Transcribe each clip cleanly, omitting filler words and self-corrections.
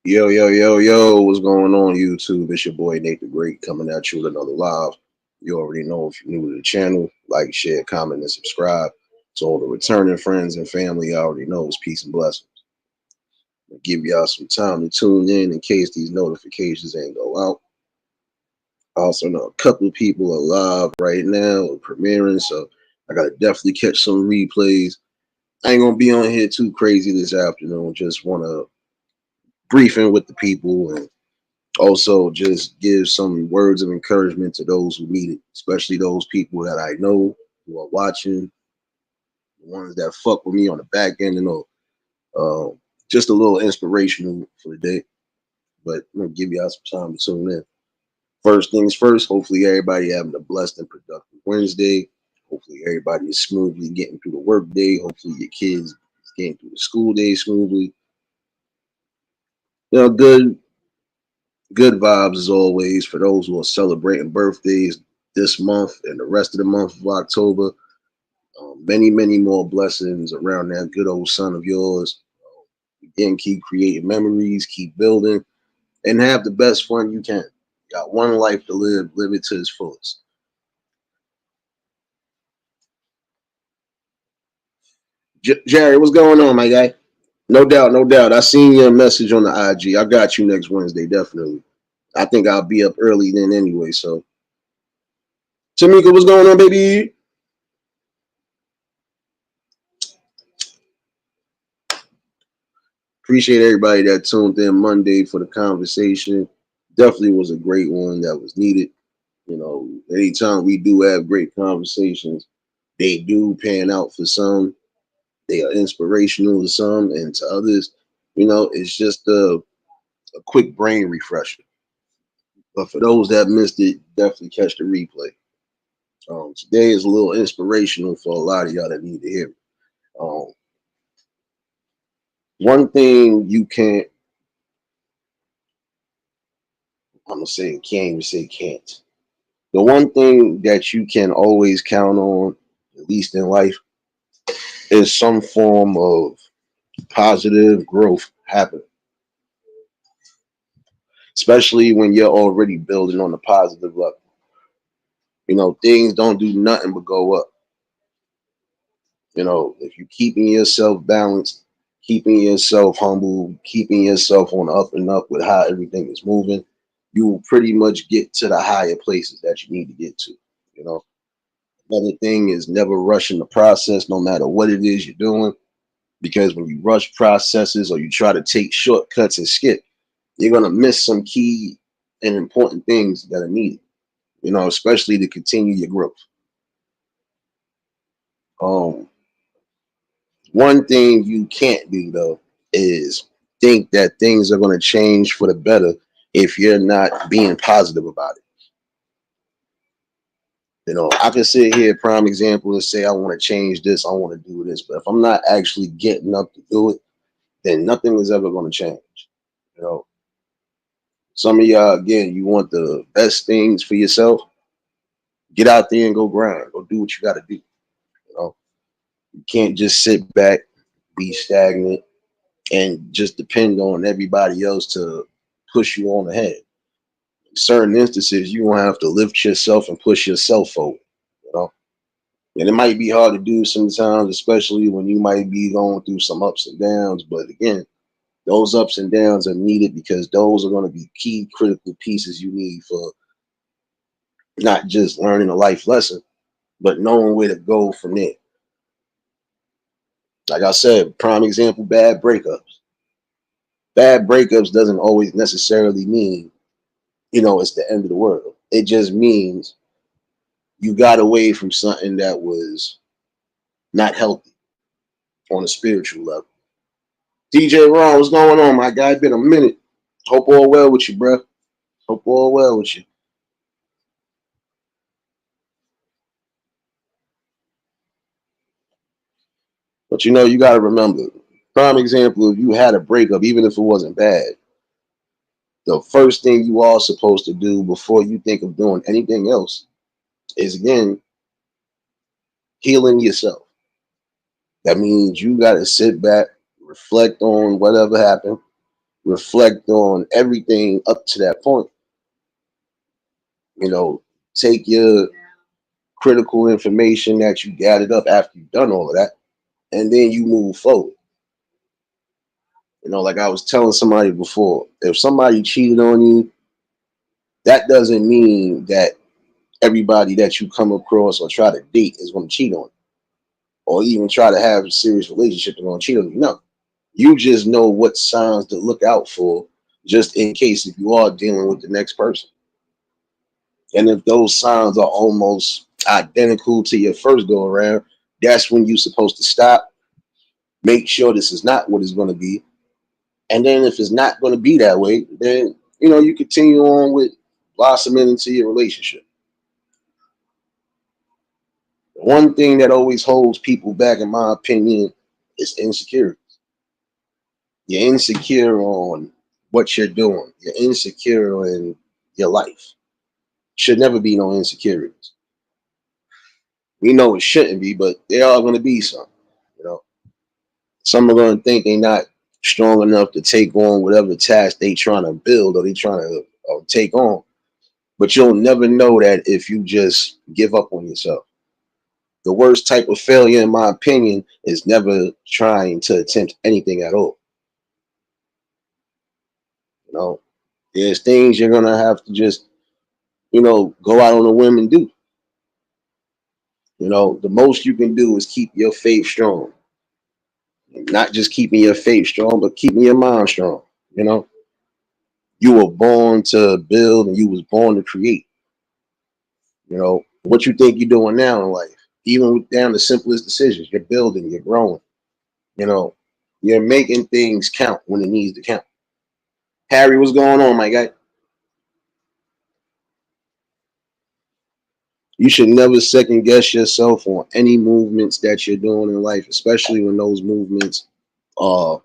Yo, yo, yo, yo, what's going on, YouTube? It's your boy Nate the Great coming at you with another live. You already know if you're new to the channel, like, share, comment, and subscribe. To all the returning friends and family, I already know it's peace and blessings. I'll give y'all some time to tune in case these notifications ain't go out. I also know a couple of people are live right now or premiering, so I gotta definitely catch some replays. I ain't gonna be on here too crazy this afternoon. Just wanna briefing with the people and also just give some words of encouragement to those who need it, especially those people that I know who are watching, the ones that fuck with me on the back end, just a little inspirational for the day. But I'm gonna give y'all some time to tune in. First things first, hopefully everybody having a blessed and productive Wednesday. Hopefully everybody is smoothly getting through the work day. Hopefully your kids is getting through the school day smoothly. Good vibes as always for those who are celebrating birthdays this month and the rest of the month of October. Many, many more blessings around that good old son of yours. Again, keep creating memories, keep building, and have the best fun you can. You got one life to live, live it to its fullest. Jerry, what's going on, my guy? No doubt, no doubt. I seen your message on the IG. I got you next Wednesday, definitely. I think I'll be up early then anyway. So, Tamika, what's going on, baby? Appreciate everybody that tuned in Monday for the conversation. Definitely was a great one that was needed. You know, anytime we do have great conversations, they do pan out for some. They are inspirational to some, and to others, it's just a quick brain refresher. But for those that missed it, definitely catch the replay. Today is a little inspirational for a lot of y'all that need to hear it. Um, One thing you can't, I'm gonna say can't even say can't. The one thing that you can always count on, at least in life, is some form of positive growth happening, especially when you're already building on the positive level. Things don't do nothing but go up. If you're keeping yourself balanced, keeping yourself humble, keeping yourself on the up and up with how everything is moving, you will pretty much get to the higher places that you need to get to. You know, Another thing is never rushing the process, no matter what it is you're doing, because when you rush processes or you try to take shortcuts and skip, you're gonna miss some key and important things that are needed. Especially to continue your growth. Um, One thing you can't do though is think that things are going to change for the better if you're not being positive about it. I can sit here, prime example, and say I want to change this, I want to do this, but if I'm not actually getting up to do it, then nothing is ever going to change. You know, some of y'all, again, you want the best things for yourself. Get out there and go grind. Go do what you got to do. You know, you can't just sit back, be stagnant, and just depend on everybody else to push you on ahead. In certain instances, you gonna have to lift yourself and push yourself forward. You know, and it might be hard to do sometimes, especially when you might be going through some ups and downs. But again, those ups and downs are needed because those are going to be key critical pieces you need for not just learning a life lesson, but knowing where to go from there. Like I said, prime example, bad breakups. Bad breakups doesn't always necessarily mean, it's the end of the world. It just means you got away from something that was not healthy on a spiritual level. DJ Ron, what's going on, my guy? Been a minute. Hope all well with you, bro. Hope all well with you. But you got to remember, prime example, if you had a breakup, even if it wasn't bad, the first thing you are supposed to do before you think of doing anything else is, again, healing yourself. That means you got to sit back, reflect on whatever happened, reflect on everything up to that point. You know, take your critical information that you gathered up after you've done all of that, and then you move forward. You know, like I was telling somebody before, if somebody cheated on you, that doesn't mean that everybody that you come across or try to date is going to cheat on you, or even try to have a serious relationship and going to cheat on you. No, you just know what signs to look out for, just in case if you are dealing with the next person. And if those signs are almost identical to your first go around, that's when you're supposed to stop, make sure this is not what it's going to be. And then if it's not going to be that way, then you continue on with blossoming into your relationship. The one thing that always holds people back, in my opinion, is insecurity. You're insecure on what you're doing. You're insecure in your life. Should never be no insecurities. We know it shouldn't be, but there are going to be some. You know, some are going to think they're not strong enough to take on whatever task they trying to build or they trying to take on. But you'll never know that if you just give up on yourself. The worst type of failure, in my opinion, is never trying to attempt anything at all. You know, there's things you're gonna have to just, go out on a whim and do. The most you can do is keep your faith strong. Not just keeping your faith strong, but keeping your mind strong. You know, you were born to build and you was born to create. What you think you're doing now in life, even with down the simplest decisions, you're building, you're growing. You know, you're making things count when it needs to count. Harry, what's going on, my guy? You should never second guess yourself on any movements that you're doing in life, especially when those movements are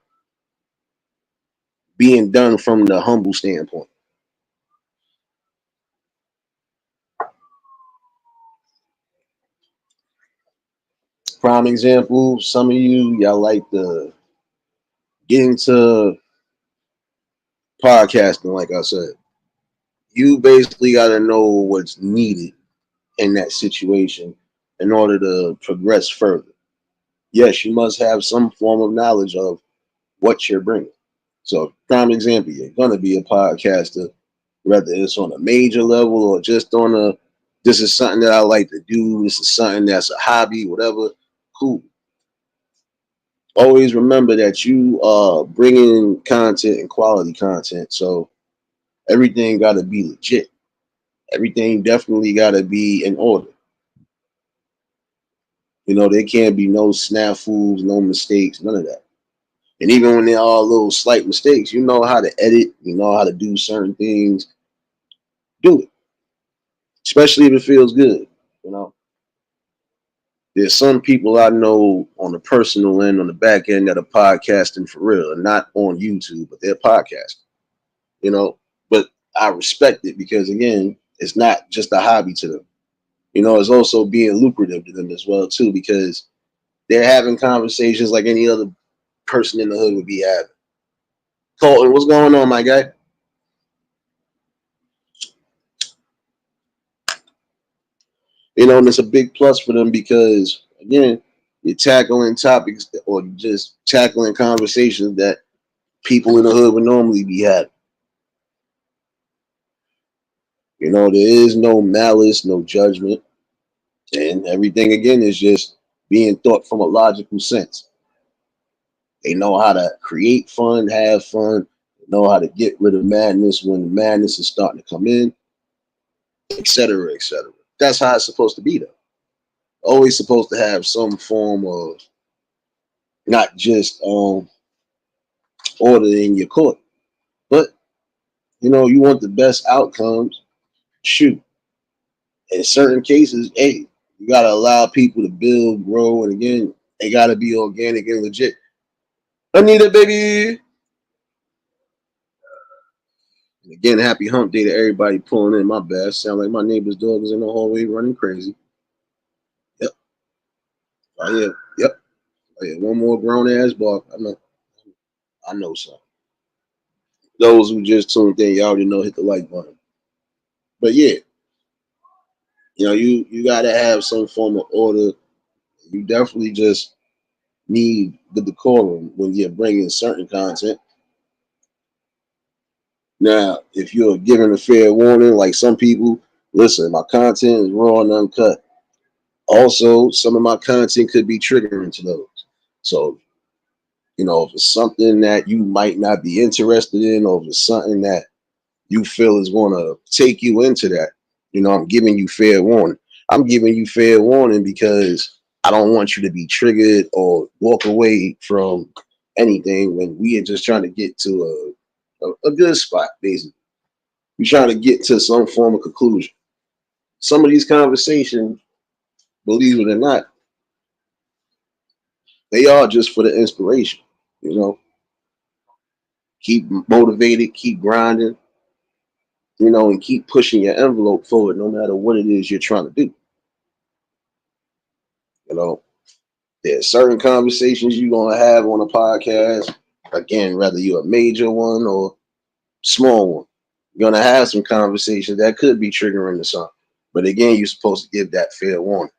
being done from the humble standpoint. Prime example, some of y'all like to get into podcasting, like I said. You basically got to know what's needed in that situation in order to progress further. Yes, you must have some form of knowledge of what you're bringing. So, prime example, you're going to be a podcaster, whether it's on a major level or just on this is something that I like to do, this is something that's a hobby, whatever, cool. Always remember that you are bringing content and quality content. So, everything got to be legit. Everything definitely got to be in order. There can't be no snafus, no mistakes, none of that. And even when there are little slight mistakes, you know how to edit, you know how to do certain things, do it. Especially if it feels good. You know, there's some people I know on the personal end, on the back end, that are podcasting for real, and not on YouTube, but they're podcasting. You know, but I respect it because again, it's not just a hobby to them. It's also being lucrative to them as well too, because they're having conversations like any other person in the hood would be having. Colton, what's going on, my guy? And it's a big plus for them because again, you're tackling topics or just tackling conversations that people in the hood would normally be having. There is no malice, no judgment, and everything again is just being thought from a logical sense. They know how to create fun, have fun, know how to get rid of madness when the madness is starting to come in, etc., etc. That's how it's supposed to be, though. Always supposed to have some form of not just order in your court, but you want the best outcomes. Shoot, in certain cases, hey, you gotta allow people to build, grow, and again, they gotta be organic and legit. Anita, baby. And again, happy hump day to everybody pulling in. My bad. Sound like my neighbor's dog is in the hallway running crazy. Yep. Oh yeah. Yep. Oh, yeah. One more grown ass bark. I know. I know something. Those who just tuned in, you already know, hit the like button. But yeah, you gotta have some form of order. You definitely just need the decorum when you're bringing certain content. Now, if you're given a fair warning, like some people, listen, my content is raw and uncut. Also, some of my content could be triggering to those. So, if it's something that you might not be interested in, or if it's something that you feel is going to take you into that, I'm giving you fair warning. I'm giving you fair warning because I don't want you to be triggered or walk away from anything when we are just trying to get to a good spot, basically. We're trying to get to some form of conclusion. Some of these conversations, believe it or not, they are just for the inspiration. You know, keep motivated, keep grinding, and keep pushing your envelope forward no matter what it is you're trying to do. You know, there's certain conversations you're going to have on a podcast. Again, whether you're a major one or small one, you're going to have some conversations that could be triggering to some. But again, you're supposed to give that fair warning.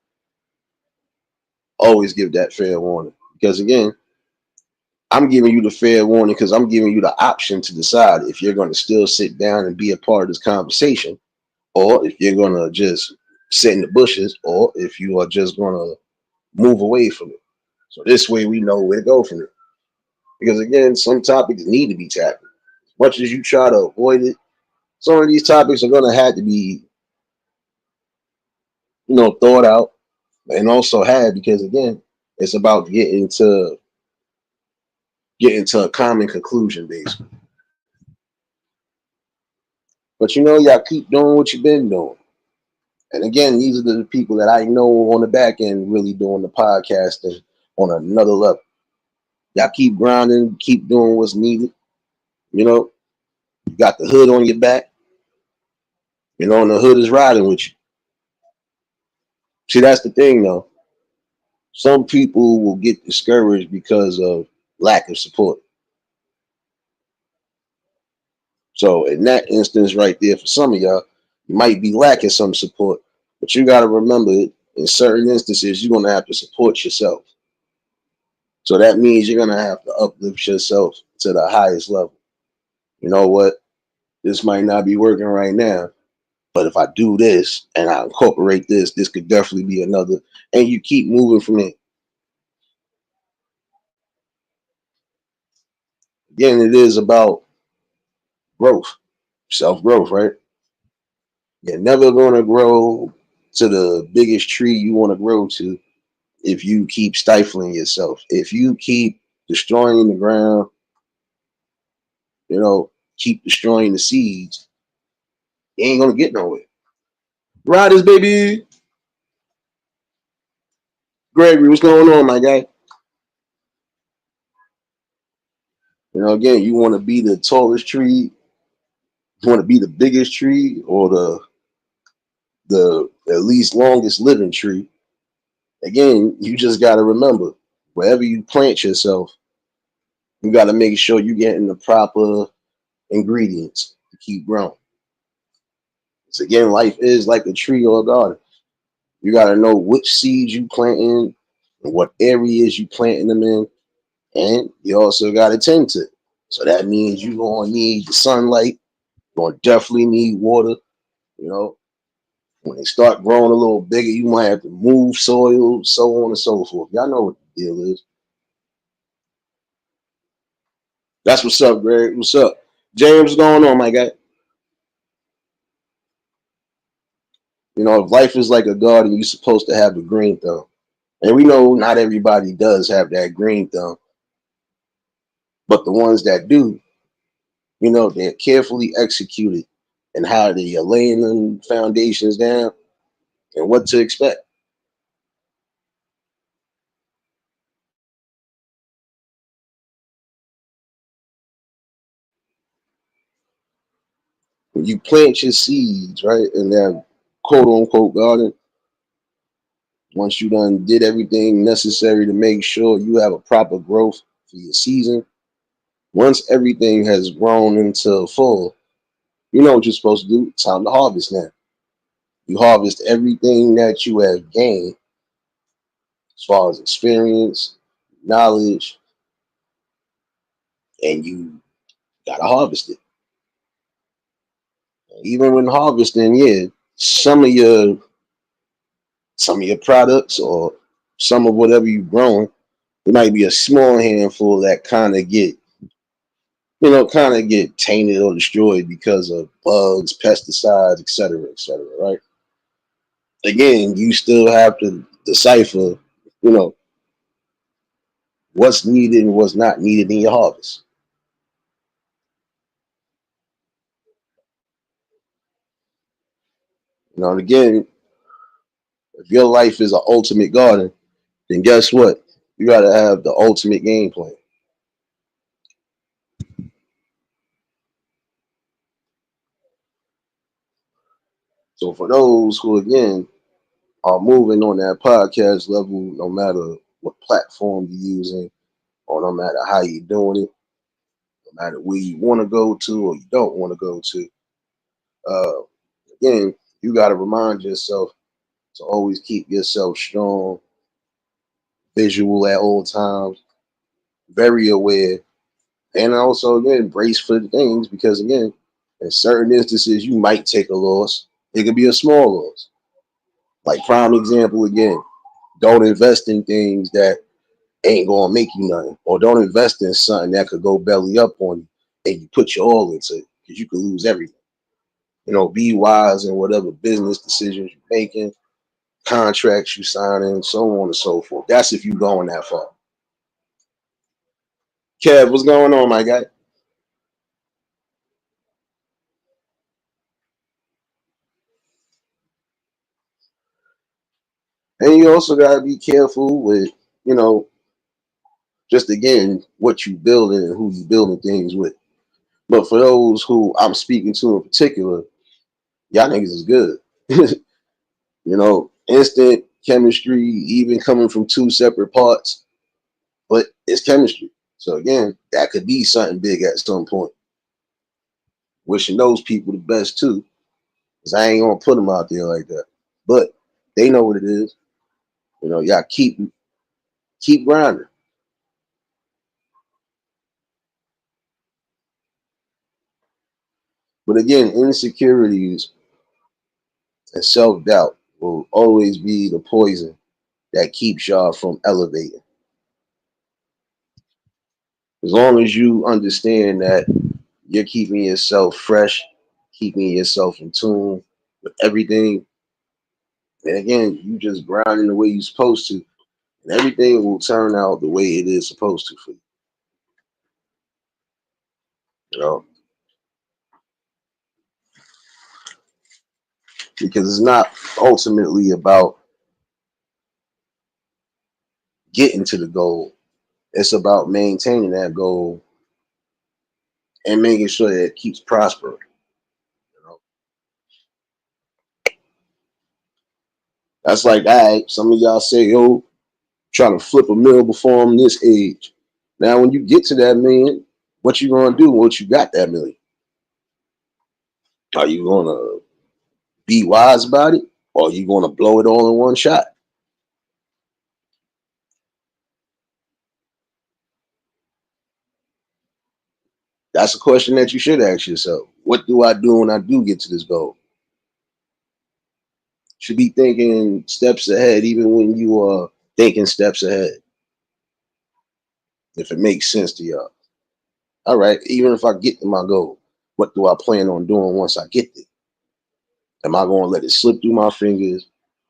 Always give that fair warning. Because again, I'm giving you the fair warning because I'm giving you the option to decide if you're going to still sit down and be a part of this conversation, or if you're going to just sit in the bushes, or if you are just going to move away from it. So this way we know where to go from it. Because again, some topics need to be tackled. As much as you try to avoid it, some of these topics are going to have to be, thought out and also had because again, it's about getting to a common conclusion, basically. But y'all keep doing what you've been doing. And again, these are the people that I know on the back end really doing the podcasting on another level. Y'all keep grinding, keep doing what's needed. You got the hood on your back, and the hood is riding with you. See, that's the thing though. Some people will get discouraged because of lack of support. So in that instance right there, for some of y'all, you might be lacking some support. But you got to remember, in certain instances, you're going to have to support yourself. So that means you're going to have to uplift yourself to the highest level. You know what? This might not be working right now, but if I do this and I incorporate this could definitely be another. And you keep moving from it. Again, it is about growth, self growth, right? You're never going to grow to the biggest tree you want to grow to if you keep stifling yourself. If you keep destroying the ground, keep destroying the seeds, you ain't going to get nowhere. Riders, baby. Gregory, what's going on, my guy? Again, you want to be the tallest tree, you want to be the biggest tree, or the at least longest living tree. Again, you just got to remember, wherever you plant yourself, you got to make sure you're getting the proper ingredients to keep growing. So again, life is like a tree or a garden. You got to know which seeds you planting and what areas you planting them in, and you also got to tend to it. So that means you're gonna need the sunlight. You're gonna definitely need water. You know, when they start growing a little bigger, you might have to move soil, so on and so forth. Y'all know what the deal is. That's what's up, Greg. What's up, James? What's going on, my guy? If life is like a garden, you're supposed to have the green thumb. And we know not everybody does have that green thumb, but the ones that do, they're carefully executed and how they are laying them foundations down and what to expect. When you plant your seeds, right, in that quote unquote garden, once you done did everything necessary to make sure you have a proper growth for your season, Once everything has grown into full, you know what you're supposed to do. Time to harvest now. You harvest everything that you have gained as far as experience, knowledge, and you gotta harvest it. Even when harvesting, yeah, some of your some of your products or some of whatever you've grown, it might be a small handful that kind of get tainted or destroyed because of bugs, pesticides, etc., right? Again, you still have to decipher, you know, what's needed and what's not needed in your harvest. And again, if your life is an ultimate garden, then guess what? You got to have the ultimate game plan. So for those who, again, are moving on that podcast level, no matter what platform you're using, or no matter how you're doing it, no matter where you want to go to or you don't want to go to, uh, again, you got to remind yourself to always keep yourself strong, visual at all times, very aware, and also again brace for the things because again, in certain instances you might take a loss. It could be a small loss. Like prime example again, don't invest in things that ain't gonna make you nothing, or don't invest in something that could go belly up on you and you put your all into it because you could lose everything. Be wise in whatever business decisions you're making, contracts you signing, so on and so forth. That's if you going that far. Kev, what's going on, my guy? And you also gotta be careful with, you know, just again what you building and who you building things with. But for those who I'm speaking to in particular, y'all niggas is good. Instant chemistry, even coming from two separate parts, but it's chemistry. So again, that could be something big at some point. Wishing those people the best too, because I ain't gonna put them out there like that. But they know what it is. Y'all keep grinding. But again, insecurities and self doubt will always be the poison that keeps y'all from elevating. As long as you understand that you're keeping yourself fresh, keeping yourself in tune with everything, and again, you just grinding the way you're supposed to, and everything will turn out the way it is supposed to for you. You know, because it's not ultimately about getting to the goal. It's about maintaining that goal and making sure that it keeps prospering. You know, that's like, all right, some of y'all say, yo, trying to flip a mill before I'm this age. Now, when you get to that million, what you gonna do once you got that million? Are you gonna be wise about it, or are you gonna blow it all in one shot? That's a question that you should ask yourself. What do I do when I do get to this goal? Should be thinking steps ahead, even when you are thinking steps ahead. If it makes sense to y'all. All right, even if I get to my goal, what do I plan on doing once I get there? Am I going to let it slip through my fingers,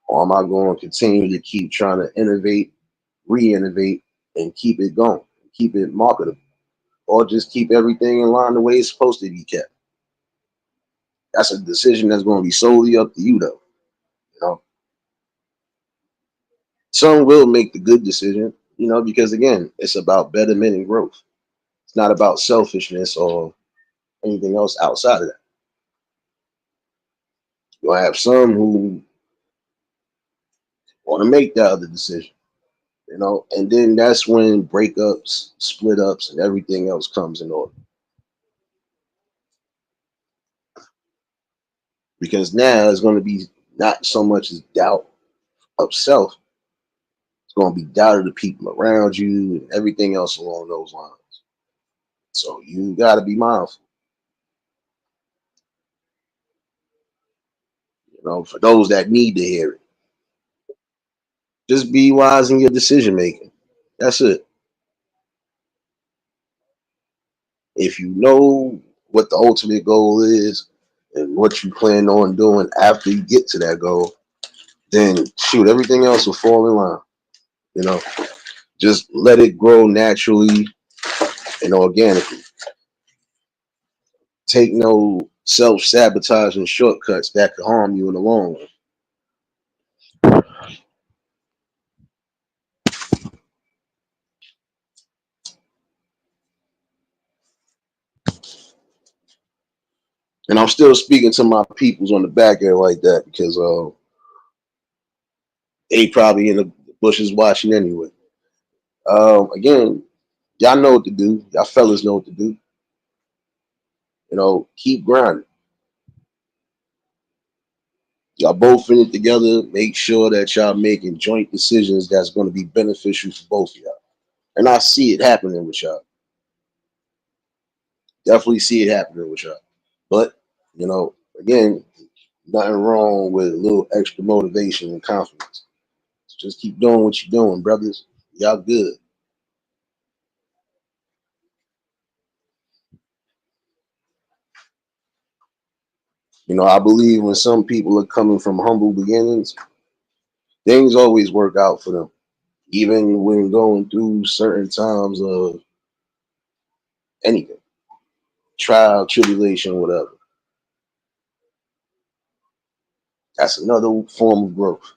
or am I going to continue to keep trying to innovate, re-innovate, and keep it going, keep it marketable, or just keep everything in line the way it's supposed to be kept? That's a decision that's going to be solely up to you, though. You know, some will make the good decision, because again, it's about betterment and growth. It's not about selfishness or anything else outside of that. You'll have some who want to make that other decision. And then that's when breakups, split ups, and everything else comes in order. Because now it's going to be not so much as doubt of self, it's going to be doubt of the people around you and everything else along those lines. So you got to be mindful, for those that need to hear it. Just be wise in your decision making. That's it. If you know what the ultimate goal is and what you plan on doing after you get to that goal, then shoot, everything else will fall in line. You know, just let it grow naturally and organically. Take no self-sabotaging shortcuts that could harm you in the long run. And I'm still speaking to my peoples on the back end like that because they probably in the bushes watching anyway. Again, y'all know what to do. Y'all fellas know what to do. Keep grinding. Y'all both in it together. Make sure that y'all making joint decisions that's going to be beneficial for both of y'all. And I see it happening with y'all. Definitely see it happening with y'all. But, again, nothing wrong with a little extra motivation and confidence. So just keep doing what you're doing, brothers. Y'all good. I believe when some people are coming from humble beginnings, things always work out for them. Even when going through certain times of anything, trial, tribulation, whatever. That's another form of growth.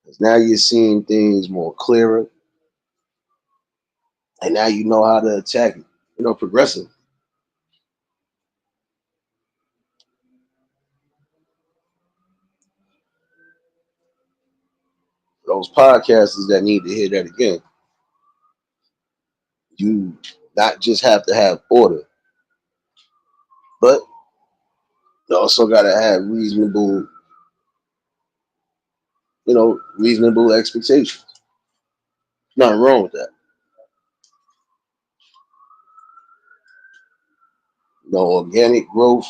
Because now you're seeing things more clearer, and now you know how to attack it. Progressive. For those podcasters that need to hear that again, you not just have to have order, but you also got to have reasonable expectations. Nothing wrong with that. Organic growth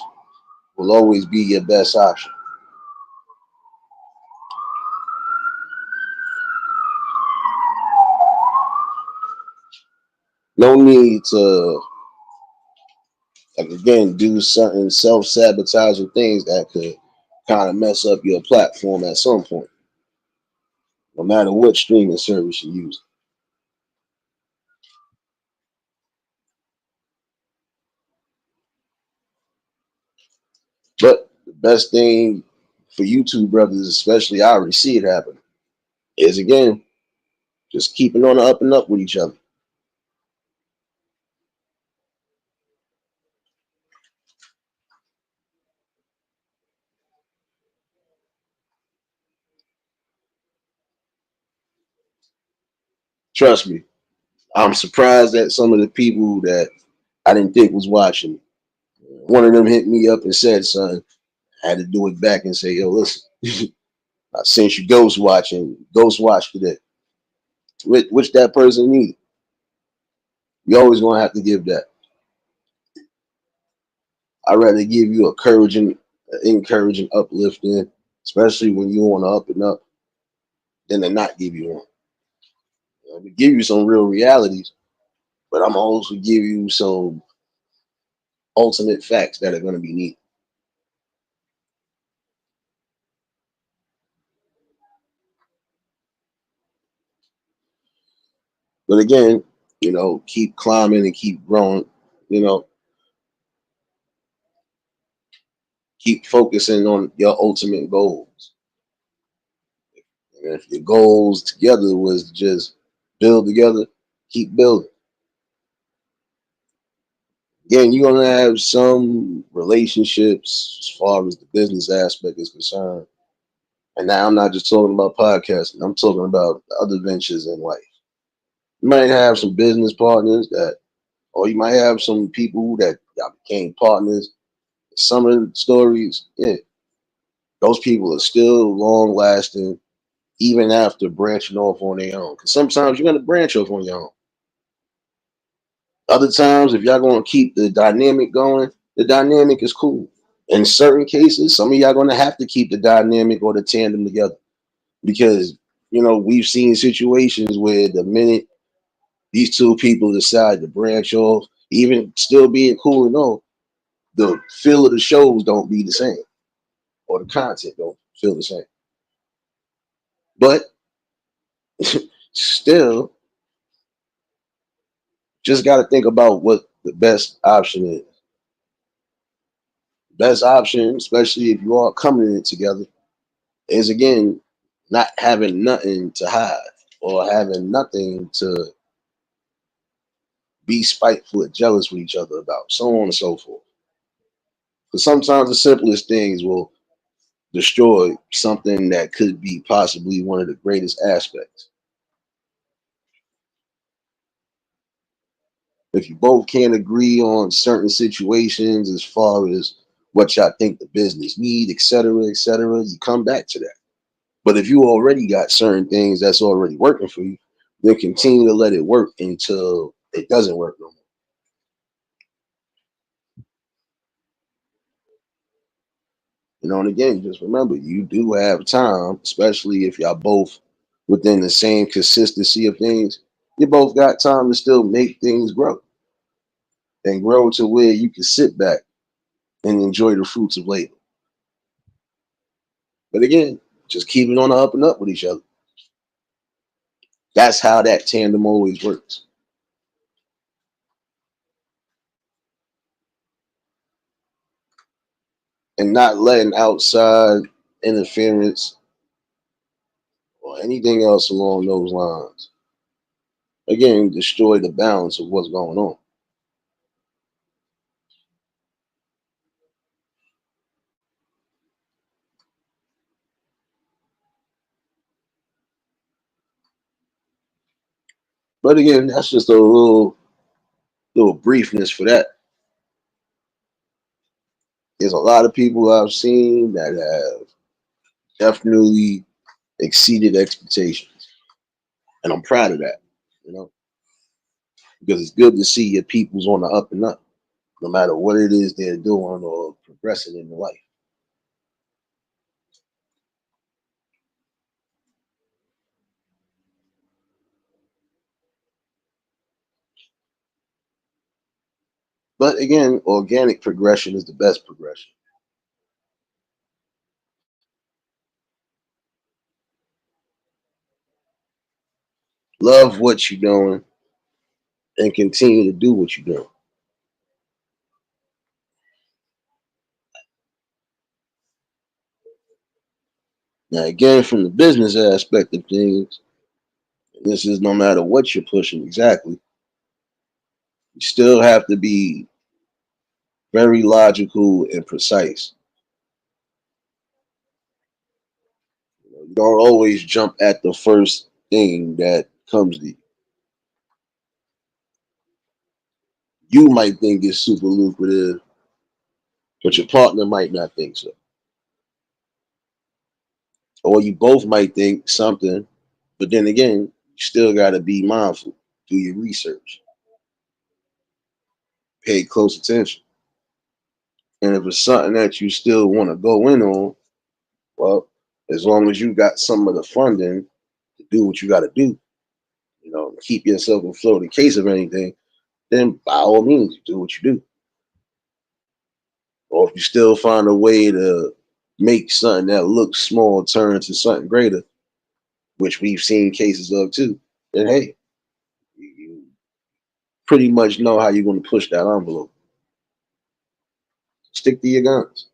will always be your best option. No need to, like, again, do certain self-sabotaging things that could kind of mess up your platform at some point, no matter what streaming service you use. But the best thing for you two brothers, especially, I already see it happen, is again, just keeping on the up and up with each other. Trust me, I'm surprised at some of the people that I didn't think was watching. One of them hit me up and said, son, I had to do it back and say, yo, listen, since you ghost watch today, which that person needed. You always gonna have to give that. I'd rather give you encouraging, uplifting, especially when you want to up and up, than to not give you one. I'm gonna give you some real realities, but I'm also give you some ultimate facts that are gonna be needed. But again, keep climbing and keep growing. You know, keep focusing on your ultimate goals. And if your goals together was just build together, keep building. Again, you're gonna have some relationships as far as the business aspect is concerned And now I'm not just talking about podcasting. I'm talking about other ventures in life. You might have some business partners that, or you might have some people that y'all became partners. Some of the stories, yeah, those people are still long lasting even after branching off on their own. Because sometimes you're gonna branch off on your own. Other times, if y'all gonna keep the dynamic going, the dynamic is cool. In certain cases, some of y'all gonna have to keep the dynamic or the tandem together because we've seen situations where the minute these two people decide to branch off, even still being cool and all, the feel of the shows don't be the same or the content don't feel the same. But still, just got to think about what the best option is. Best option, especially if you all coming in it together, is again not having nothing to hide or having nothing to be spiteful or jealous with each other about, so on and so forth. Because sometimes the simplest things will destroy something that could be possibly one of the greatest aspects. If you both can't agree on certain situations as far as what y'all think the business need, et cetera, you come back to that. But if you already got certain things that's already working for you, then continue to let it work until it doesn't work no more. And again, just remember, you do have time, especially if y'all both within the same consistency of things. You both got time to still make things grow and grow to where you can sit back and enjoy the fruits of labor. But again, just keep it on the up and up with each other. That's how that tandem always works. And not letting outside interference or anything else along those lines, again, destroy the balance of what's going on. But again, that's just a little briefness for that. There's a lot of people I've seen that have definitely exceeded expectations. And I'm proud of that, you know, because it's good to see your people's on the up and up, no matter what it is they're doing or progressing in life. But again, organic progression is the best progression. Love what you're doing and continue to do what you're doing. Now, again, from the business aspect of things, this is no matter what you're pushing exactly, you still have to be very logical and precise. You don't always jump at the first thing that comes to you. You might think it's super lucrative, but your partner might not think so. Or you both might think something, but then again, you still got to be mindful. Do your research, pay close attention. And if it's something that you still want to go in on, well, as long as you got some of the funding to do what you got to do, keep yourself afloat in case of anything, then by all means, do what you do. Or if you still find a way to make something that looks small turn into something greater, which we've seen cases of too, then hey, you pretty much know how you're going to push that envelope. Stick to your guns.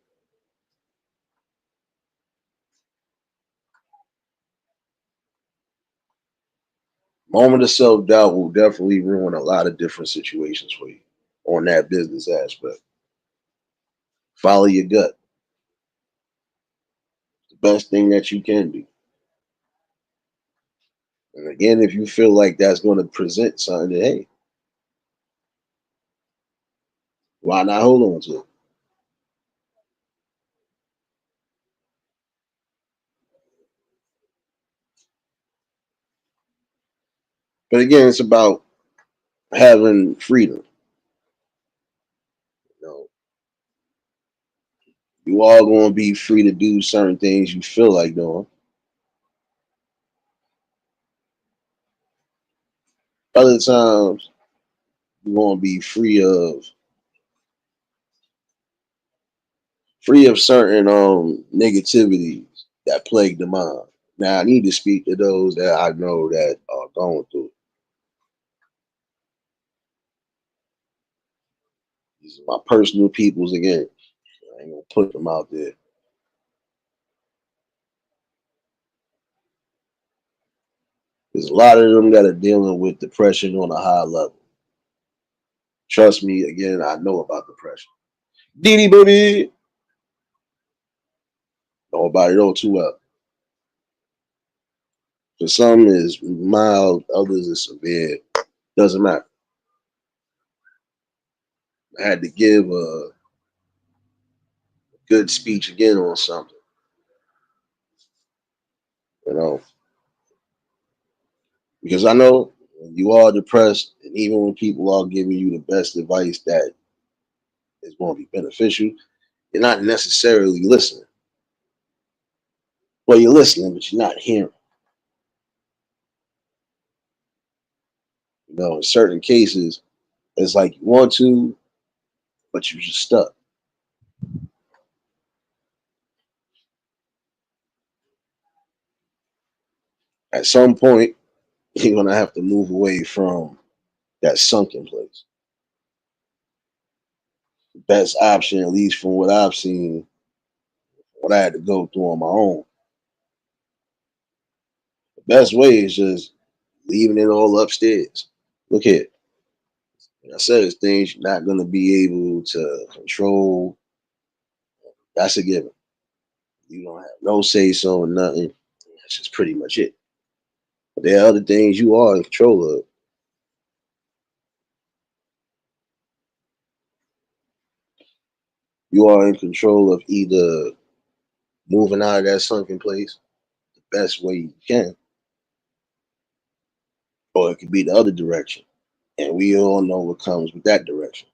Moment of self doubt will definitely ruin a lot of different situations for you on that business aspect. Follow your gut. Best thing that you can do. And again, if you feel like that's going to present something, then, hey, why not hold on to it? But again, it's about having freedom. You know, you all going to be free to do certain things you feel like doing. Other times, you're going to be free of certain negativities that plague the mind. Now, I need to speak to those that I know that are going through it. These are my personal peoples again. I ain't gonna put them out there. There's a lot of them that are dealing with depression on a high level. Trust me, again, I know about depression. Diddy booty. Know about it all too well. For some is mild, others is severe. Doesn't matter. I had to give a good speech again on something. You know, because I know when you are depressed, and even when people are giving you the best advice that is going to be beneficial, you're not necessarily listening. Well, you're listening, but you're not hearing. You know, in certain cases, it's like you want to, but you're just stuck. At some point, you're gonna have to move away from that sunken place. The best option, at least from what I've seen, what I had to go through on my own. The best way is just leaving it all upstairs. Look here. Like I said, it's things you're not gonna be able to control. That's a given. You don't have no say so or nothing. That's just pretty much it. But there are other things you are in control of. You are in control of either moving out of that sunken place the best way you can, or it could be the other direction. And we all know what comes with that direction.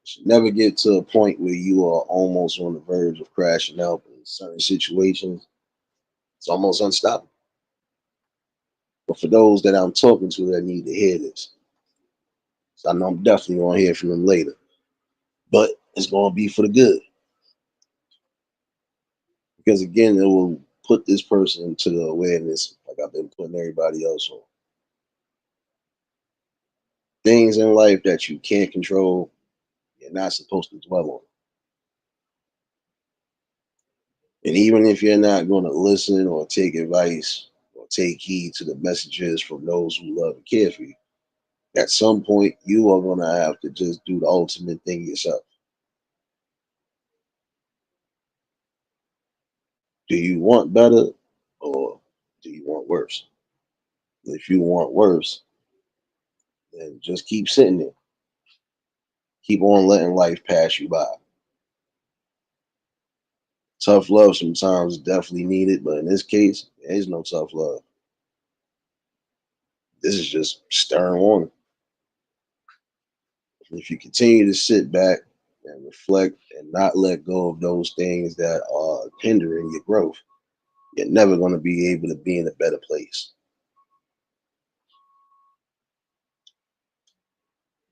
You should never get to a point where you are almost on the verge of crashing out in certain situations. It's almost unstoppable. But for those that I'm talking to that need to hear this, so I know I'm definitely going to hear from them later. But it's going to be for the good. Because again, it will put this person to the awareness like I've been putting everybody else on. Things in life that you can't control, you're not supposed to dwell on. And even if you're not going to listen or take advice or take heed to the messages from those who love and care for you, at some point you are going to have to just do the ultimate thing yourself. Do you want better or do you want worse? If you want worse, then just keep sitting there. Keep on letting life pass you by. Tough love sometimes is definitely needed, but in this case, there is no tough love. This is just stern warning. If you continue to sit back and reflect and not let go of those things that are hindering your growth, you're never going to be able to be in a better place.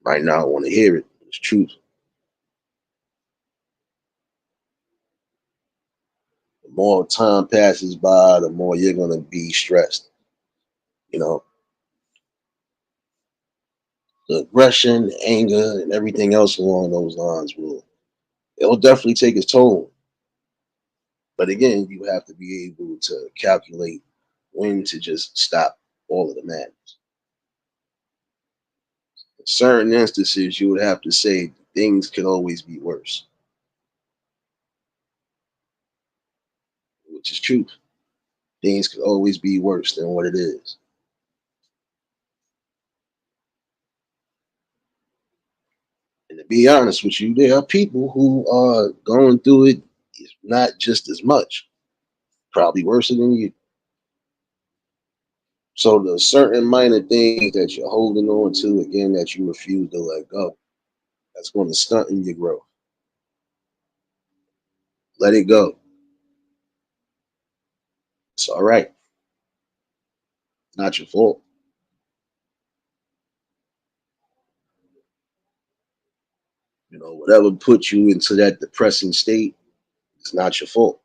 Right now, I want to hear it. It's truth. The more time passes by, the more you're going to be stressed. You know, the aggression, the anger, and everything else along those lines it'll definitely take its toll. But again, you have to be able to calculate when to just stop all of the madness. In certain instances, you would have to say things could always be worse. which is truth. Things could always be worse than what it is. And to be honest with you, there are people who are going through it not just as much, probably worse than you. So the certain minor things that you're holding on to, again, that you refuse to let go, that's going to stunt in your growth. Let it go. It's all right. It's not your fault. You know, whatever put you into that depressing state, it's not your fault.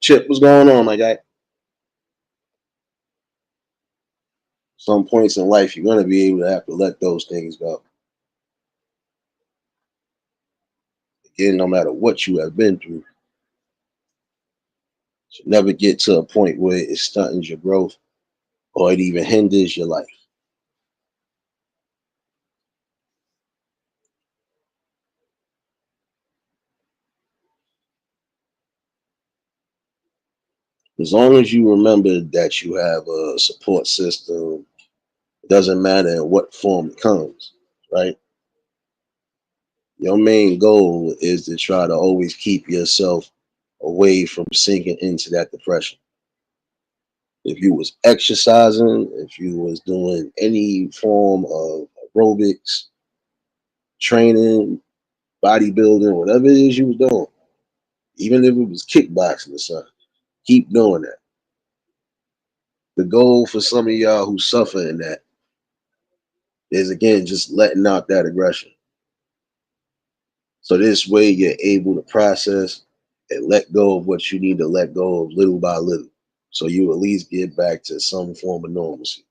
Chip, what's going on, my guy? Some points in life, you're going to be able to have to let those things go. Again, no matter what you have been through, you never get to a point where it stunts your growth or it even hinders your life. As long as you remember that you have a support system, it doesn't matter in what form it comes, right? Your main goal is to try to always keep yourself away from sinking into that depression. If you was exercising, if you was doing any form of aerobics, training, bodybuilding, whatever it is you was doing, even if it was kickboxing or something, keep doing that. The goal for some of y'all who suffer in that is again just letting out that aggression. So this way you're able to process and let go of what you need to let go of little by little. So you at least get back to some form of normalcy.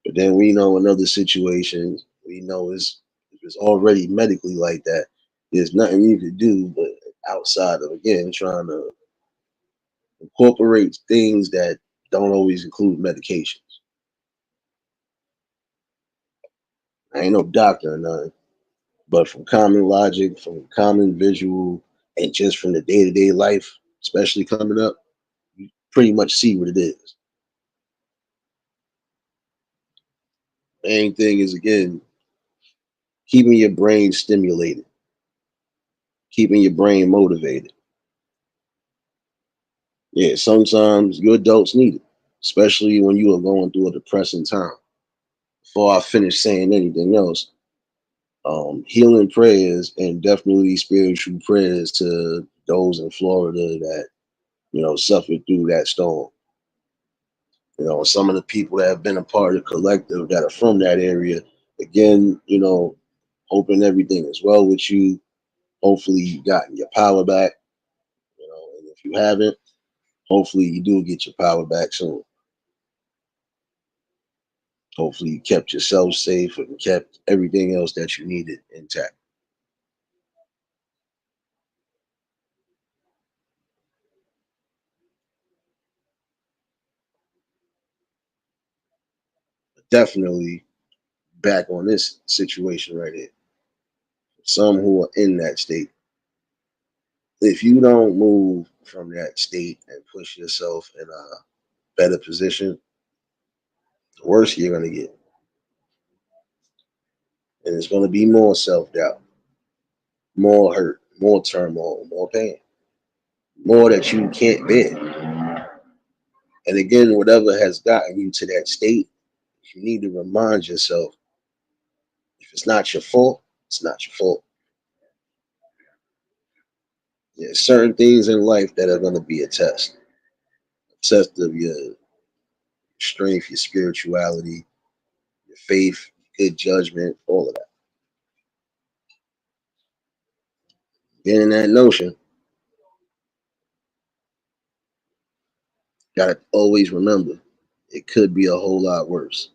But then we know in other situations, we know if it's already medically like that, there's nothing you can do but outside of again trying to incorporate things that don't always include medications. I ain't no doctor or nothing, but from common logic, from common visual, and just from the day to day life, especially coming up, you pretty much see what it is. Main thing is again keeping your brain stimulated, keeping your brain motivated. Yeah, sometimes you adults need it, especially when you are going through a depressing time. Before I finish saying anything else, healing prayers and definitely spiritual prayers to those in Florida that suffered through that storm. Some of the people that have been a part of the collective that are from that area. Again, hoping everything is well with you. Hopefully, you gotten your power back. And if you haven't, hopefully you do get your power back soon. Hopefully, you kept yourself safe and kept everything else that you needed intact. But definitely back on this situation right here. Some who are in that state. If you don't move from that state and push yourself in a better position, the worse you're going to get. And it's going to be more self doubt, more hurt, more turmoil, more pain, more that you can't bear. And again, whatever has gotten you to that state, you need to remind yourself if it's not your fault, it's not your fault. There's certain things in life that are going to be a test of your strength, your spirituality, your faith, good judgment, all of that. Getting that notion, gotta always remember it could be a whole lot worse.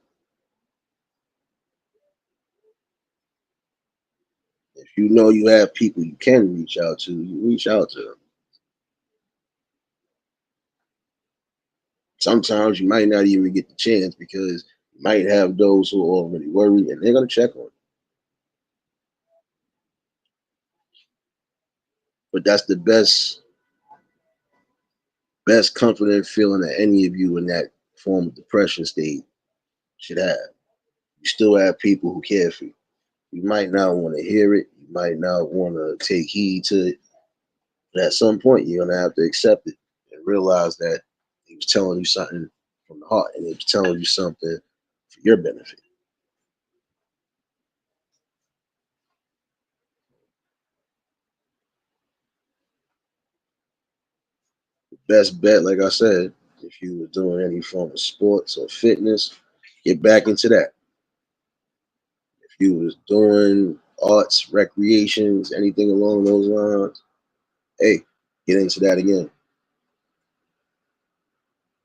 If you know you have people you can reach out to, you reach out to them. Sometimes you might not even get the chance because you might have those who are already worried and they're gonna check on you. But that's the best Best comforting feeling that any of you in that form of depression state should have. You still have people who care for you. You might not want to hear it. You might not want to take heed to it. But at some point, you're gonna have to accept it and realize that he was telling you something from the heart, and he was telling you something for your benefit. Best bet, like I said, if you were doing any form of sports or fitness, get back into that. If you was doing arts, recreations, anything along those lines, hey, get into that again.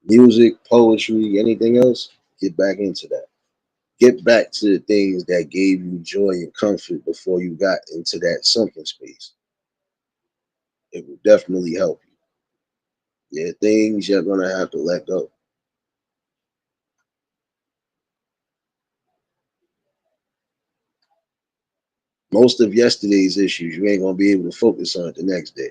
Music, poetry, anything else, get back into that. Get back to the things that gave you joy and comfort before you got into that sunken space. It will definitely help you. There are things you're gonna have to let go. Most of yesterday's issues you ain't gonna be able to focus on it the next day.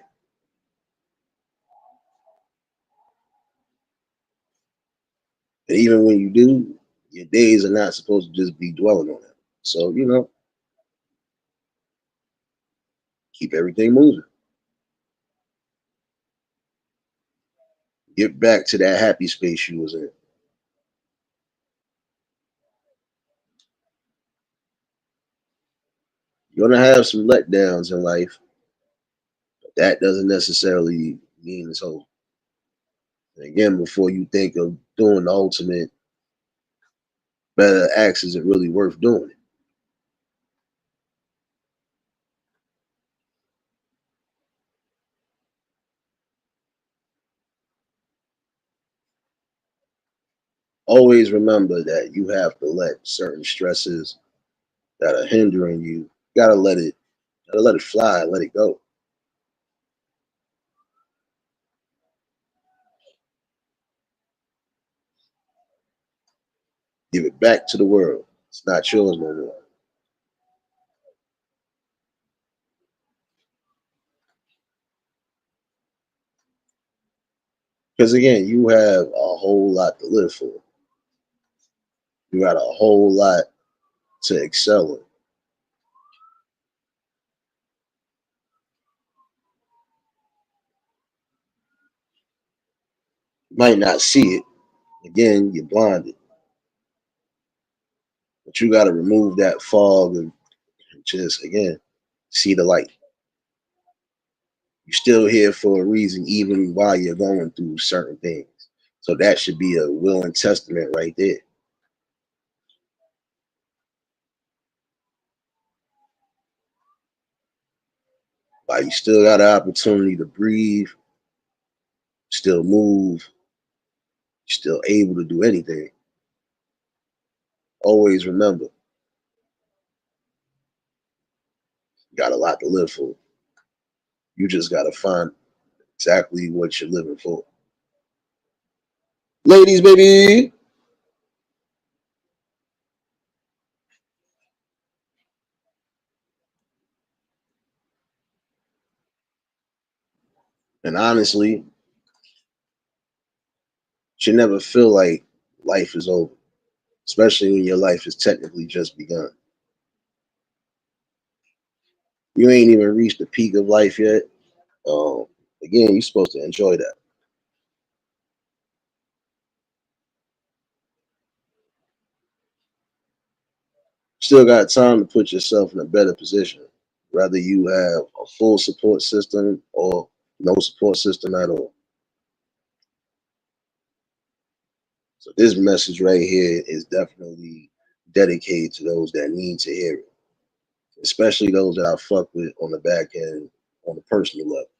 And even when you do, your days are not supposed to just be dwelling on it. So, keep everything moving. Get back to that happy space you was in. You're gonna have some letdowns in life, but that doesn't necessarily mean it's over. And again, before you think of doing the ultimate, better ask, is it really worth doing it? Always remember that you have to let certain stresses that are hindering you, gotta let it fly, let it go. Give it back to the world. It's not yours no more. Because again, you have a whole lot to live for. You got a whole lot to excel in. You might not see it. Again, you're blinded. But you gotta remove that fog and just again see the light. You're still here for a reason, even while you're going through certain things. So that should be a willing testament right there. Like you still got an opportunity to breathe, still move, still able to do anything. Always remember, you got a lot to live for. You just got to find exactly what you're living for. Ladies, baby. And honestly, you should never feel like life is over, especially when your life is technically just begun. You ain't even reached the peak of life yet. Um, Again, you're supposed to enjoy that. Still got time to put yourself in a better position, whether you have a full support system or no support system at all. So this message right here is definitely dedicated to those that need to hear it, especially those that I fuck with on the back end on the personal level.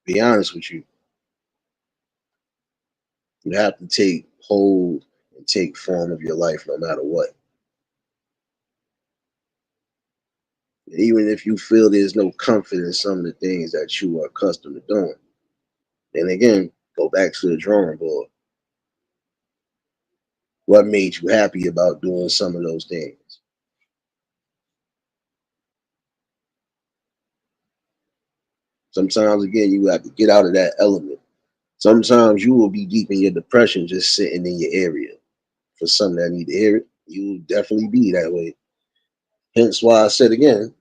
Be honest with you, you have to take hold and take form of your life no matter what. And even if you feel there's no comfort in some of the things that you are accustomed to doing, then again, go back to the drawing board. What made you happy about doing some of those things? Sometimes, again, you have to get out of that element. Sometimes you will be deep in your depression just sitting in your area. For some that need to hear it, you will definitely be that way. Hence why I said again,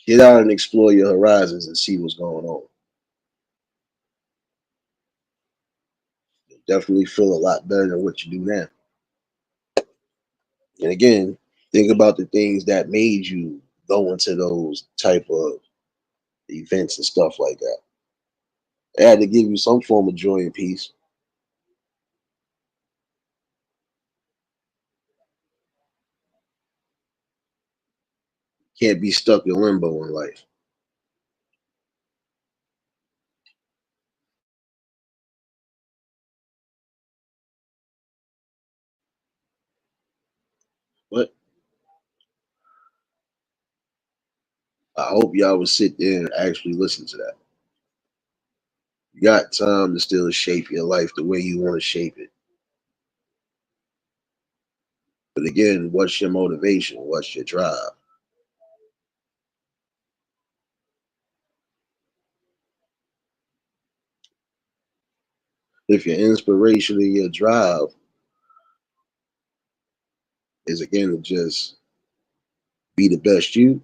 get out and explore your horizons and see what's going on. You'll definitely feel a lot better than what you do now. And again, think about the things that made you go into those type of events and stuff like that. It had to give you some form of joy and peace. Can't be stuck in limbo in life. But I hope y'all would sit there and actually listen to that. You got time to still shape your life the way you want to shape it. But again, what's your motivation? What's your drive? If your inspiration and your drive is again to just be the best you,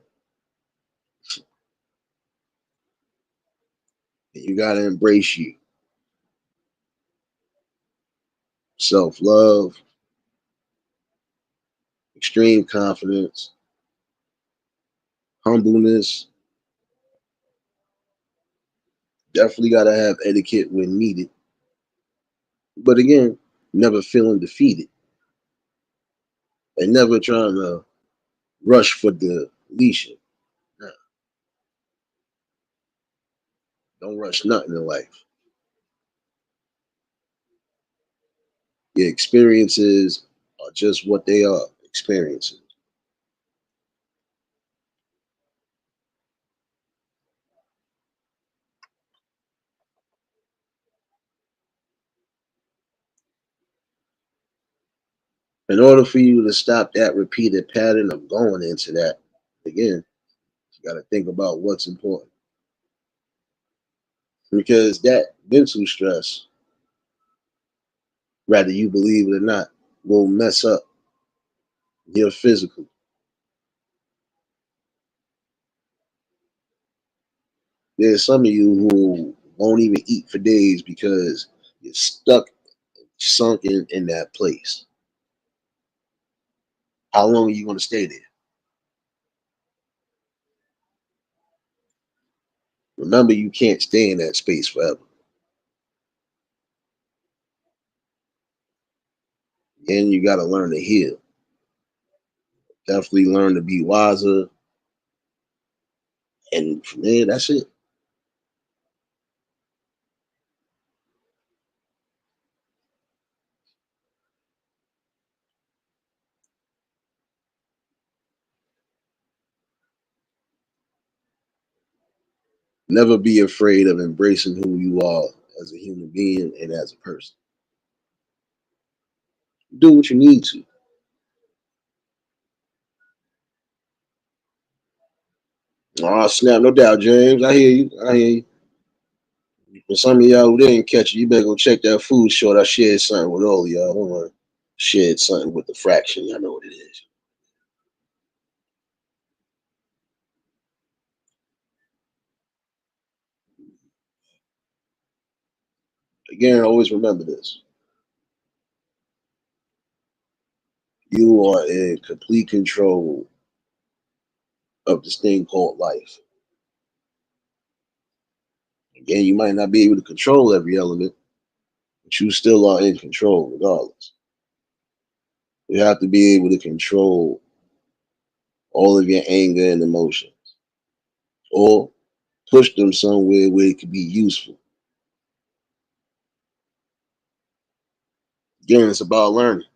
you got to embrace you. Self love, extreme confidence, humbleness. Definitely got to have etiquette when needed. But again, never feeling defeated and never trying to rush for deletion. Nah, don't rush nothing in life. Your experiences are just what they are, experiences. In order for you to stop that repeated pattern of going into that, again, you got to think about what's important. Because that mental stress, whether you believe it or not, will mess up your physical. There's some of you who won't even eat for days because you're stuck, sunk in that place. How long are you going to stay there? Remember, you can't stay in that space forever. And you got to learn to heal. Definitely learn to be wiser. And from there, that's it. Never be afraid of embracing who you are as a human being and as a person. Do what you need to. Oh, snap, no doubt, James. I hear you. I hear you. For some of y'all who didn't catch it, you better go check that food short. I shared something with all of y'all. Hold on. Shared something with the fraction. Y'all know what it is. Again, always remember this. You are in complete control of this thing called life. Again, you might not be able to control every element, but you still are in control regardless. You have to be able to control all of your anger and emotion, or push them somewhere where it could be useful. Again, it's about learning.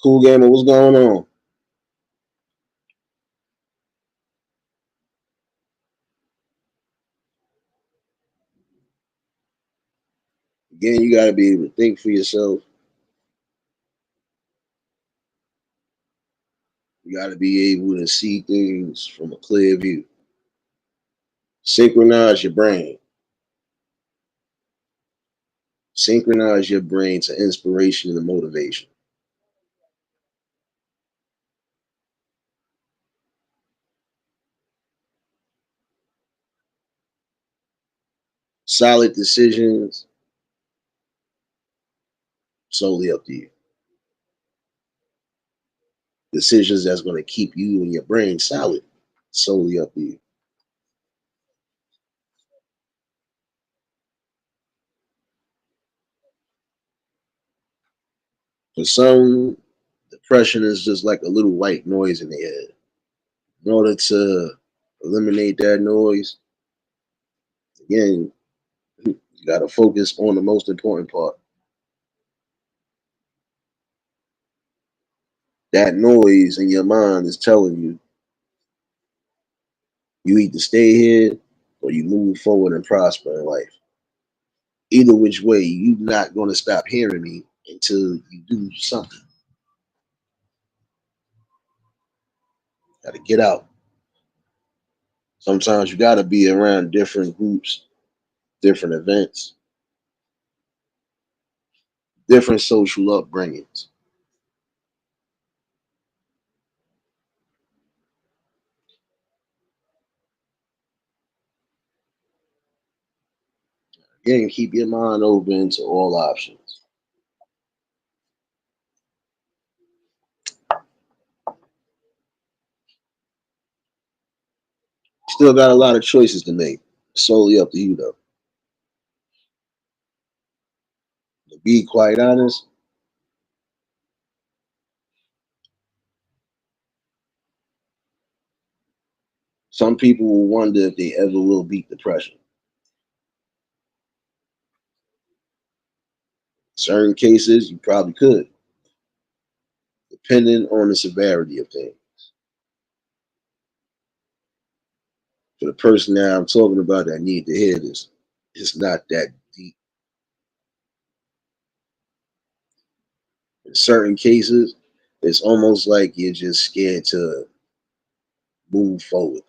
Cool gamer, what's going on? Again, you got to be able to think for yourself. You got to be able to see things from a clear view. Synchronize your brain. Synchronize your brain to inspiration and motivation. Solid decisions, solely up to you. Decisions that's going to keep you and your brain solid, solely up to you. For some, depression is just like a little white noise in the head. In order to eliminate that noise, again, you got to focus on the most important part. That noise in your mind is telling you you either stay here or you move forward and prosper in life. Either which way, you're not going to stop hearing me until you do something. Got to get out. Sometimes you got to be around different groups, different events, different social upbringings. Again, keep your mind open to all options. Still got a lot of choices to make. Solely up to you, though. To be quite honest, some people will wonder if they ever will beat depression. Certain cases, you probably could, depending on the severity of things. For the person that I'm talking about that need to hear this, it's not that deep. In certain cases, it's almost like you're just scared to move forward.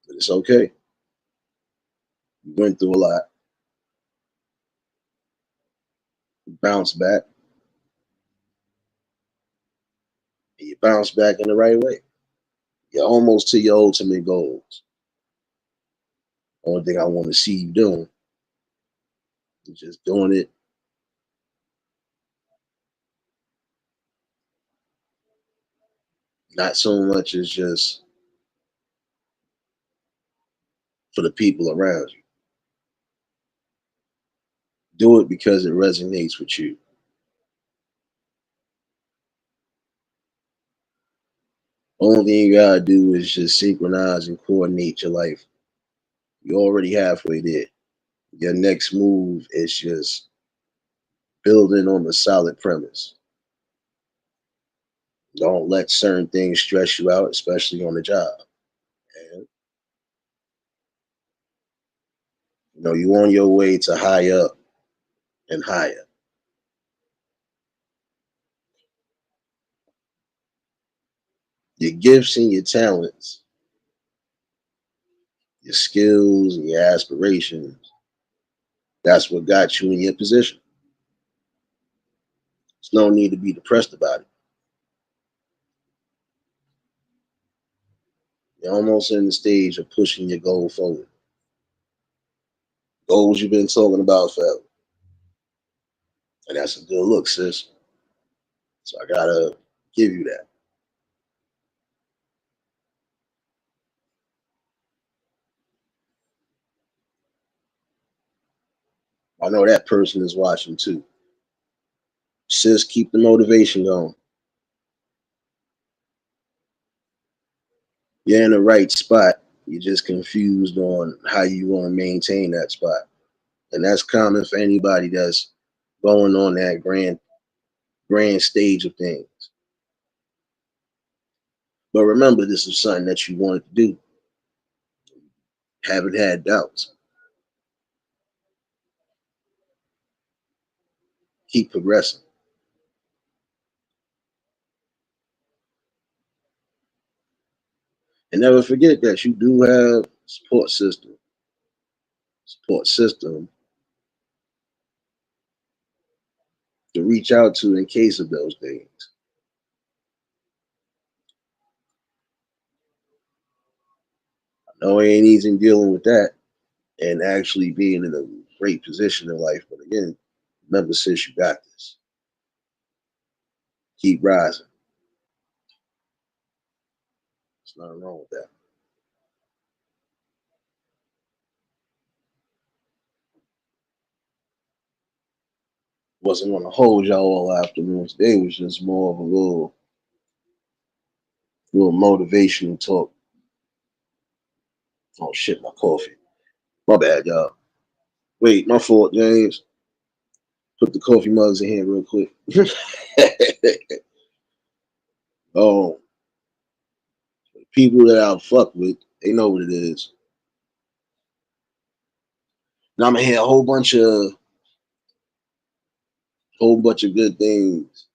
But it's okay. You went through a lot. You bounce back, and you bounce back in the right way. You're almost to your ultimate goals. Only thing I want to see you doing is just doing it not so much as just for the people around you. Do it because it resonates with you. Only thing you gotta do is just synchronize and coordinate your life. You're already halfway there. Your next move is just building on a solid premise. Don't let certain things stress you out, especially on the job. And you're on your way to high up and higher. Your gifts and your talents, your skills and your aspirations, that's what got you in your position. There's no need to be depressed about it. You're almost in the stage of pushing your goal forward. Goals you've been talking about forever. And that's a good look, sis. So I gotta give you that. I know that person is watching too. Sis, keep the motivation going. You're in the right spot. You're just confused on how you want to maintain that spot. And that's common for anybody that's going on that grand stage of things. But remember, this is something that you wanted to do. Haven't had doubts. Keep progressing. And never forget that you do have support system to reach out to in case of those things. I know it ain't easy dealing with that and actually being in a great position in life. But again, remember, sis, you got this. Keep rising. There's nothing wrong with that. Wasn't gonna hold y'all all afternoon. Today was just more of a little motivational talk. Oh shit, my coffee. My bad, y'all. Wait, my fault, James. Put the coffee mugs in here real quick. Oh, people that I'll fuck with, they know what it is. Now I'm gonna hear a whole bunch of good things.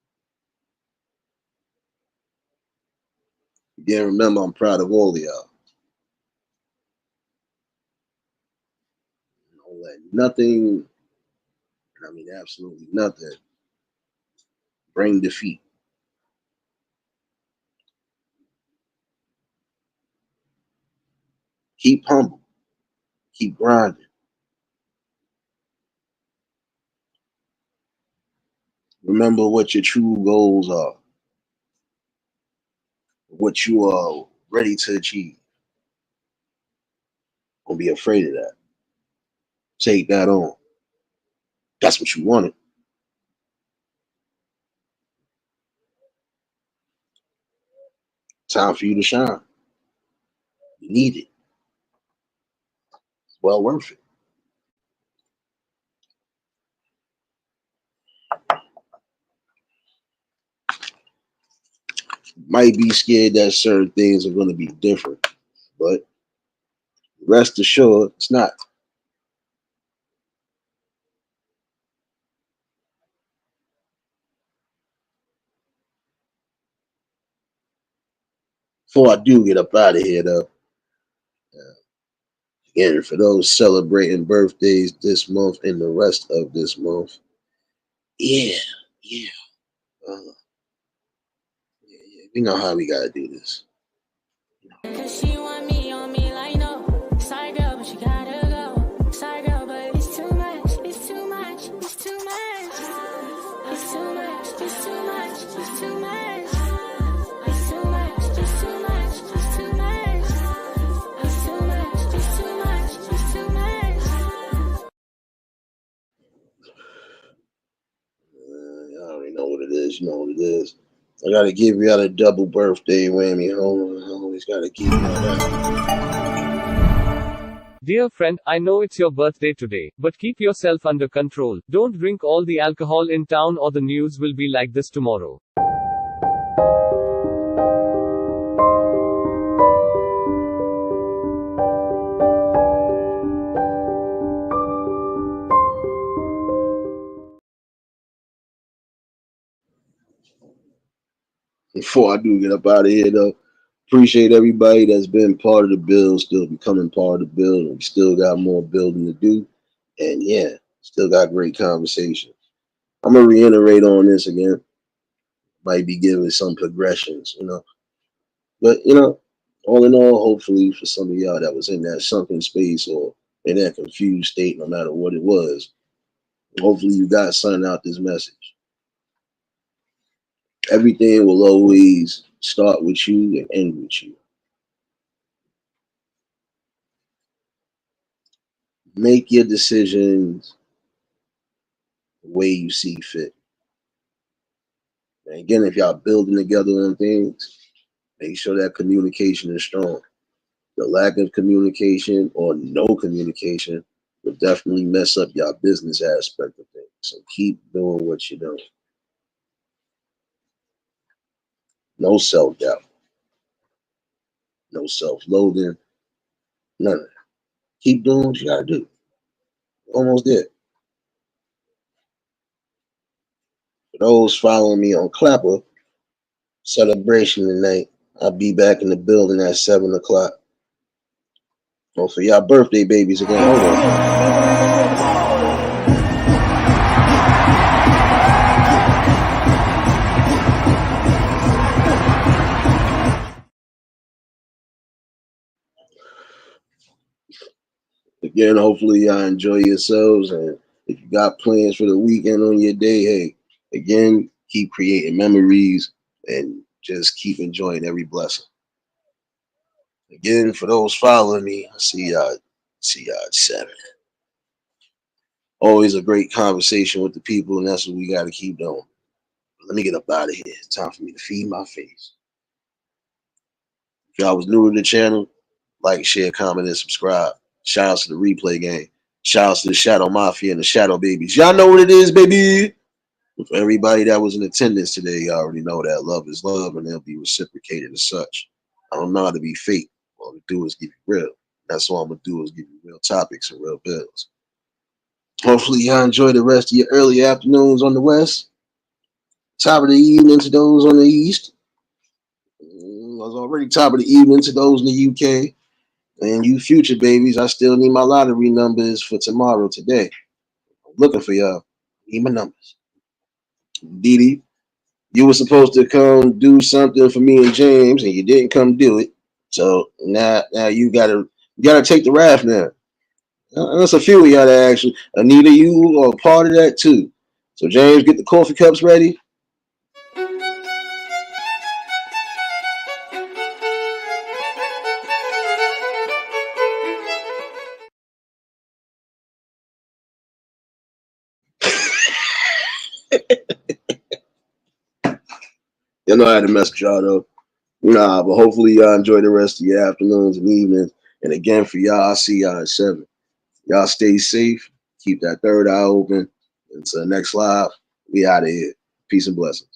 Again, remember, I'm proud of all of y'all. Don't let nothing, and I mean absolutely nothing, bring defeat. Keep humble. Keep grinding. Remember what your true goals are, what you are ready to achieve. Don't be afraid of that. Take that on. That's what you wanted. Time for you to shine. You need it. It's well worth it. Might be scared that certain things are going to be different, but rest assured, it's not. Before I do get up out of here, though, again, for those celebrating birthdays this month and the rest of this month, yeah, yeah, uh, yeah, we know how we gotta do this. Cause she want me on me like no. Sorry girl, but you gotta go. Sorry girl, but it's too much. It's too much. It's too much. It's too much. It's too much. It's too much. It's too much. It's too much. It's too much. It's too much. It's too much. It's too much. You already know what it is. You know what it is. I gotta give you out a double birthday whammy. Always gotta give you that. Dear friend, I know it's your birthday today, but keep yourself under control. Don't drink all the alcohol in town or the news will be like this tomorrow. Before I do get up out of here, though, appreciate everybody that's been part of the build, still becoming part of the build. And we still got more building to do. And yeah, still got great conversations. I'm going to reiterate on this again. Might be giving some progressions. But, all in all, hopefully for some of y'all that was in that sunken space or in that confused state, no matter what it was, hopefully you got something out this message. Everything will always start with you and end with you. Make your decisions the way you see fit. And again, if y'all building together on things, make sure that communication is strong. The lack of communication or no communication will definitely mess up your business aspect of things. So keep doing what you're doing. No self-doubt, no self-loathing, none of that. Keep doing what you gotta do. Almost there. For those following me on Clapper, celebration tonight. I'll be back in the building at 7 o'clock. Oh, for y'all birthday babies again. Hold on. Again, hopefully y'all enjoy yourselves, and if you got plans for the weekend on your day, hey, again, keep creating memories and just keep enjoying every blessing. Again, for those following me, I see y'all at 7. Always a great conversation with the people, and that's what we got to keep doing. Let me get up out of here. It's time for me to feed my face. If y'all was new to the channel, like, share, comment, and subscribe. Shout outs to the replay game. Shout outs to the Shadow Mafia and the Shadow Babies. Y'all know what it is, baby. For everybody that was in attendance today, you already know that love is love and they'll be reciprocated as such. I don't know how to be fake. All we do is give you real. That's all I'm going to do is give you real topics and real bills. Hopefully, y'all enjoy the rest of your early afternoons on the West. Top of the evening to those on the East. I was already top of the evening to those in the UK. And you future babies, I still need my lottery numbers for tomorrow, today. I'm looking for y'all. Need my numbers. Didi, you were supposed to come do something for me and James, and you didn't come do it. So now you gotta take the wrath now. That's a few of y'all that actually. Anita, you are part of that too. So James, get the coffee cups ready. You know how to mess with y'all though. Nah, but hopefully y'all enjoy the rest of your afternoons and evenings. And again, for y'all, I'll see y'all at 7. Y'all stay safe. Keep that third eye open. Until next live, we out of here. Peace and blessings.